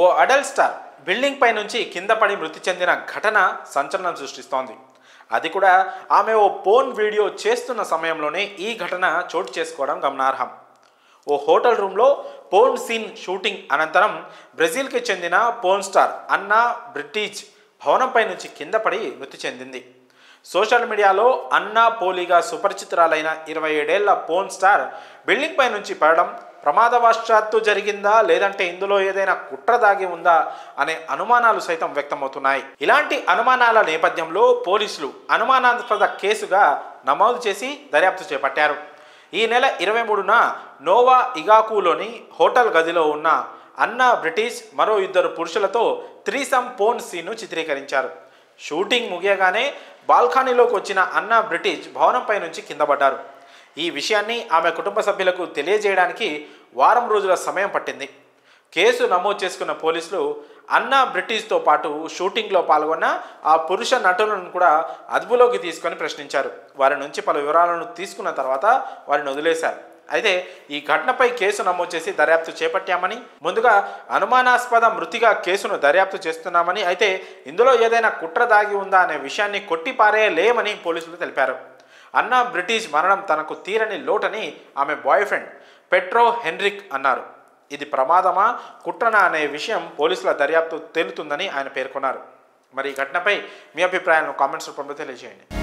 ఓ adult star building పై నుంచి కింద పడి మృతి చెందిన ఘటన సంచలనం సృష్టిస్తోంది. అది కూడా ఆమె ఓ పోర్న్ వీడియో చేస్తున్న సమయంలోనే ఈ ఘటన చోటు చేసుకోవడం గమనార్హం. ఓ హోటల్ రూమ్లో పోర్న్ సీన్ షూటింగ్ అనంతరం బ్రెజిల్కి చెందిన పోర్న్ స్టార్ అన్నా బ్రిటీజ్ భవనంపై నుంచి కింద పడి మృతి చెందింది. సోషల్ మీడియాలో అన్నా పోలీగా సుపరిచితురాలైన 27 ఏళ్ల పోర్న్ స్టార్ బిల్డింగ్ పై నుంచి పడడం ప్రమాదవశాత్తు జరిగిందా లేదంటే ఇందులో ఏదైనా కుట్ర దాగి ఉందా అనే అనుమానాలు సైతం వ్యక్తమవుతున్నాయి. ఇలాంటి అనుమానాల నేపథ్యంలో పోలీసులు అనుమానాస్పద కేసుగా నమోదు చేసి దర్యాప్తు చేపట్టారు. ఈ నెల 23న నోవా ఇగాకులోని హోటల్ గదిలో ఉన్న అన్నా బ్రిటిష్ మరో 2 పురుషులతో త్రీసమ్ పోర్న్ సీన్ను చిత్రీకరించారు. షూటింగ్ ముగియగానే బాల్కనీలోకి వచ్చిన అన్నా బ్రిటిష్ భవనంపై నుంచి కింద పడ్డారు. ఈ విషయాన్ని ఆమె కుటుంబ సభ్యులకు తెలియజేయడానికి వారం రోజుల సమయం పట్టింది. కేసు నమోదు చేసుకున్న పోలీసులు అన్నా బ్రిటిష్తో పాటు షూటింగ్లో పాల్గొన్న ఆ పురుష నటులను కూడా అదుపులోకి తీసుకొని ప్రశ్నించారు. వారి నుంచి పలు వివరాలను తీసుకున్న తర్వాత వారిని వదిలేశారు. అయితే ఈ ఘటనపై కేసు నమోదు చేసి దర్యాప్తు చేపట్టామని, ముందుగా అనుమానాస్పద మృతిగా కేసును దర్యాప్తు చేస్తున్నామని, అయితే ఇందులో ఏదైనా కుట్ర దాగి ఉందా అనే విషయాన్ని కొట్టిపారేయలేమని పోలీసులు తెలిపారు. అన్నా బ్రిటిష్ మరణం తనకు తీరని లోటని ఆమె బాయ్ ఫ్రెండ్ పెట్రో హెన్రిక్ అన్నారు. ఇది ప్రమాదమా కుట్రనా అనే విషయం పోలీసుల దర్యాప్తు తేలుతుందని ఆయన పేర్కొన్నారు. మరి ఈ ఘటనపై మీ అభిప్రాయాలను కామెంట్స్ రూపంలో తెలియజేయండి.